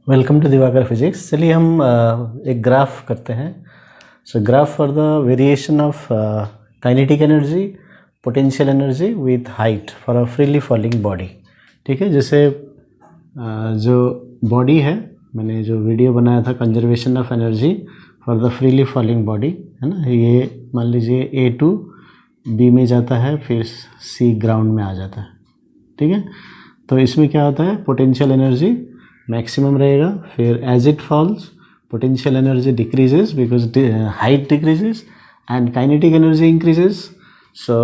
Welcome to Diwakar physics. चलिए हम एक ग्राफ करते हैं। सो graph for the variation of kinetic energy, potential energy with height for a freely falling body. ठीक है, जैसे जो बॉडी है, मैंने जो वीडियो बनाया था conservation of energy for the freely falling body, है ना। ये मान लीजिए ए टू बी में जाता है, फिर सी ग्राउंड में आ जाता है। ठीक है, तो इसमें क्या होता है, पोटेंशियल एनर्जी मैक्सिमम रहेगा, फिर as it falls potential energy decreases because height decreases and kinetic energy increases, so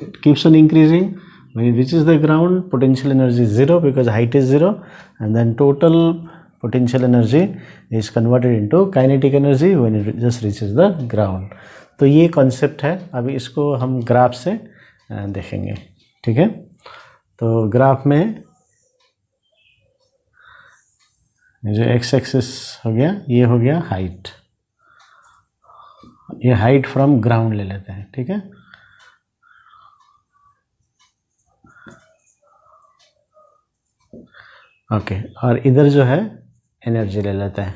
it keeps on increasing. When it reaches the ground, potential energy is zero because height is zero, and then total potential energy is converted into kinetic energy when it just reaches the ground. तो ये concept है, अभी इसको हम graph से देखेंगे। ठीक है, तो ग्राफ में जो एक्स एक्सिस हो गया, ये हो गया हाइट, ये हाइट फ्रॉम ग्राउंड ले लेते हैं। ठीक है, ओके, और इधर जो है एनर्जी ले लेते हैं।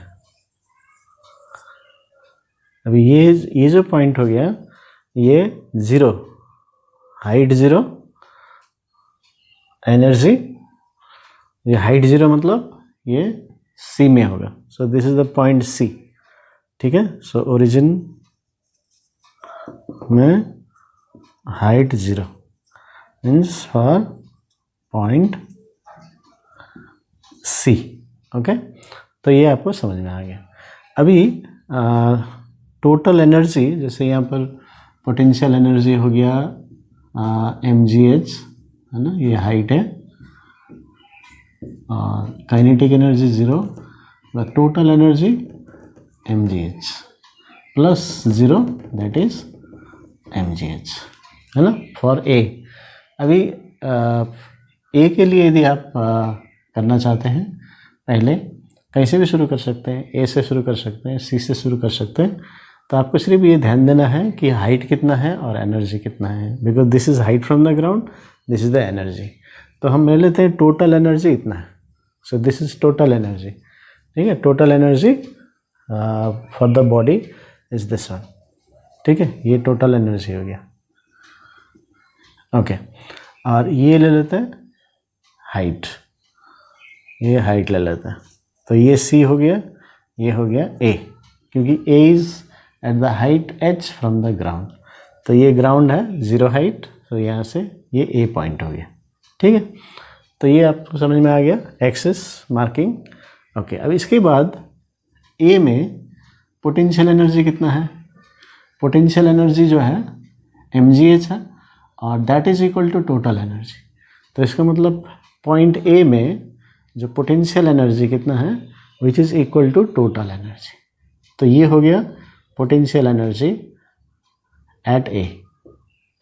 अभी ये जो पॉइंट हो गया, ये ज़ीरो, हाइट ज़ीरो, एनर्जी, ये हाइट ज़ीरो मतलब ये सी में होगा। So this is the point C. ठीक है, सो ओरिजिन में height zero means for point C. Okay, तो ये आपको समझ में आ गया। अभी टोटल एनर्जी, जैसे यहाँ पर पोटेंशियल एनर्जी हो गया mgh, है ना, ये हाइट है, और kinetic energy zero, the total energy mgh plus zero, that is mgh, है ना, फॉर ए। अभी ए के लिए यदि आप करना चाहते हैं, पहले कैसे भी शुरू कर सकते हैं, ए से शुरू कर सकते हैं, सी से शुरू कर सकते हैं। तो आपको सिर्फ ये ध्यान देना है कि हाइट कितना है और एनर्जी कितना है, because this is height from the ground, this is the energy. तो हम ले लेते हैं टोटल एनर्जी इतना है, so this is total energy. ठीक है, total energy for the body is this one. ठीक है, ये टोटल एनर्जी हो गया। ओके, और ये ले लेते हैं हाइट, ये हाइट ले लेते हैं। तो ये सी हो गया, ये हो गया ए, क्योंकि A is at the height H from the ground. तो ये ग्राउंड है, ज़ीरो हाइट, तो यहाँ से ये ए पॉइंट हो गया। ठीक है, तो ये आपको समझ में आ गया, एक्सिस मार्किंग। ओके, अब इसके बाद ए में पोटेंशियल एनर्जी कितना है, पोटेंशियल एनर्जी जो है mgh है, और that is equal to total energy. तो इसका मतलब पॉइंट ए में जो पोटेंशियल एनर्जी कितना है, which is equal to total energy. तो ये हो गया पोटेंशियल एनर्जी एट ए।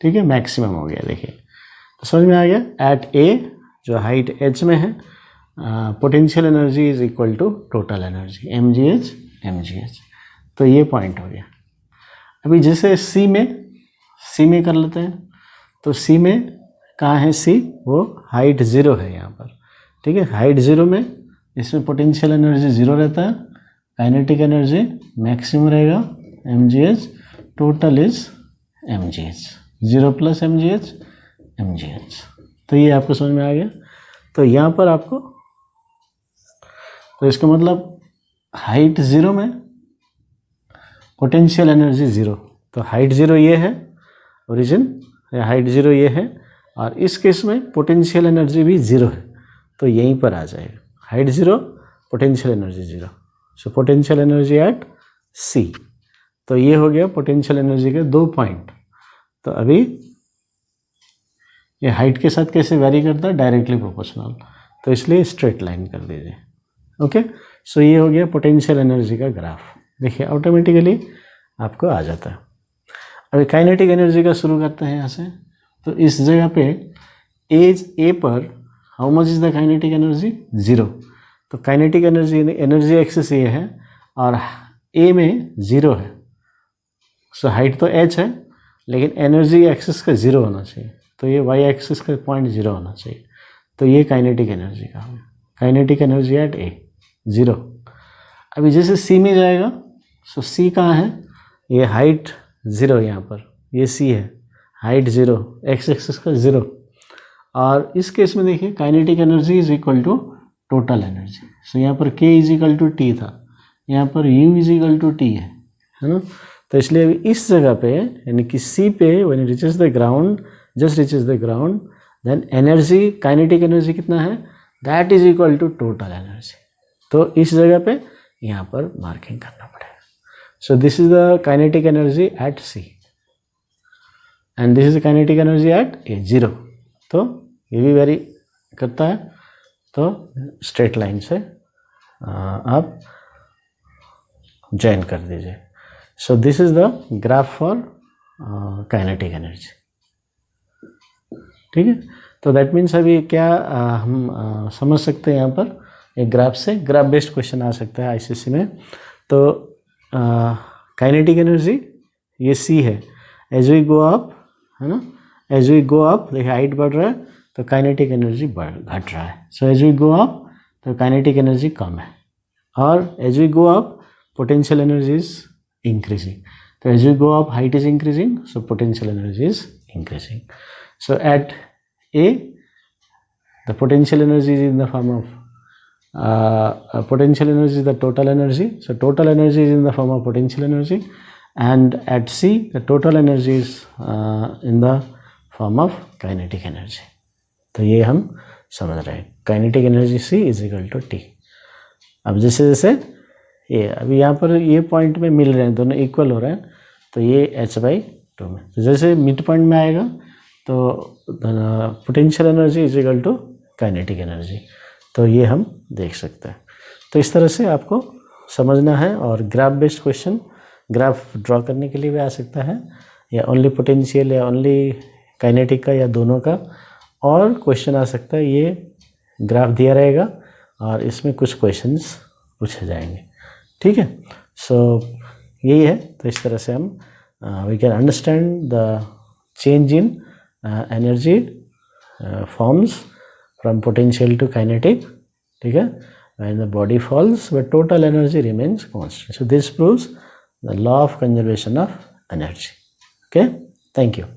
ठीक है, मैक्सिमम हो गया। देखिए, तो समझ में आ गया, एट ए जो हाइट एच में है, potential energy is equal to total energy mgh। तो ये पॉइंट हो गया। अभी जैसे सी में कर लेते हैं, तो सी में कहाँ है सी, वो हाइट ज़ीरो है यहाँ पर। ठीक है, हाइट ज़ीरो में इसमें पोटेंशियल एनर्जी ज़ीरो रहता है, काइनेटिक एनर्जी मैक्सिमम रहेगा mgh, total is mgh, zero plus mgh। तो ये आपको समझ में आ गया। तो यहाँ पर आपको, तो इसका मतलब हाइट ज़ीरो में पोटेंशियल एनर्जी ज़ीरो, तो हाइट ज़ीरो ये है ओरिजिन, हाइट ज़ीरो ये है, और इस केस में पोटेंशियल एनर्जी भी ज़ीरो है, तो यहीं पर आ जाएगा, height zero, potential energy zero. So potential energy at C. तो ये हो गया पोटेंशियल एनर्जी के दो पॉइंट। तो अभी ये हाइट के साथ कैसे वेरी करता है, डायरेक्टली प्रोपोर्शनल, तो इसलिए स्ट्रेट लाइन कर दीजिए। ओके, सो ये हो गया पोटेंशियल एनर्जी का ग्राफ। देखिए, ऑटोमेटिकली आपको आ जाता है। अभी काइनेटिक एनर्जी का शुरू करते हैं यहाँ से। तो इस जगह पे ए पर how much is the kinetic energy, zero. तो काइनेटिक एनर्जी एक्सिस ये है, और ए में ज़ीरो है। सो हाइट तो एच है, लेकिन एनर्जी एक्सिस का ज़ीरो होना चाहिए, तो ये वाई एक्सिस का पॉइंट ज़ीरो होना चाहिए। तो ये काइनेटिक एनर्जी का हो गया। काइनेटिक एनर्जी एट ए 0। अभी जैसे सी में जाएगा, सो सी कहाँ है, ये हाइट 0 यहाँ पर, ये सी है, हाइट 0, एक्स एक्सिस का 0। और इस केस में देखिए kinetic energy is equal to total energy. So यहाँ पर K is equal to T था, यहाँ पर U is equal to T है ना। तो इसलिए अभी इस जगह पे यानी कि C पे when it reaches the ground, just reaches the ground, then energy, kinetic energy कितना है, that is equal to total energy. तो इस जगह पे यहाँ पर मार्किंग करना पड़ेगा। So this is the kinetic energy at C and this is kinetic energy at A 0। तो ये भी वेरी करता है, तो स्ट्रेट लाइन से आप जॉइन कर दीजिए। सो this is the graph for kinetic energy. ठीक है, तो दैट मीन्स अभी क्या हम समझ सकते हैं यहाँ पर एक ग्राफ से, ग्राफ बेस्ड क्वेश्चन आ सकता है आईसीएससी में। तो काइनेटिक एनर्जी ये C है, एज वी गो अप है ना, एज वी गो अप देखिए हाइट बढ़ रहा है तो काइनेटिक एनर्जी घट रहा है। So as we go up तो काइनेटिक एनर्जी कम है, और as we go up potential energy is increasing. तो as we go up height is increasing, so potential energy is increasing. So at A the potential energy is in the form of potential energy is the total energy. So total energy is in the form of potential energy, and at C the total energy is in the form of kinetic energy. तो ये हम समझ रहे हैं, kinetic energy C is equal to T। अब जैसे जैसे ये अभी यहाँ पर ये पॉइंट में मिल रहे हैं, दोनों इक्वल हो रहे हैं, तो ये h/2 में, तो जैसे मिड पॉइंट में आएगा तो potential energy is equal to kinetic energy. तो ये हम देख सकते हैं। तो इस तरह से आपको समझना है। और graph based question graph draw करने के लिए भी आ सकता है, या ओनली पोटेंशियल या ओनली काइनेटिक का या दोनों का, और क्वेश्चन आ सकता है ये ग्राफ दिया रहेगा और इसमें कुछ क्वेश्चंस पूछे जाएंगे। ठीक है, सो यही है। तो इस तरह से हम we can understand the change in energy forms from potential to kinetic, ठीक है, when the body falls but total energy remains constant. So this proves the law of conservation of energy. Okay, thank you.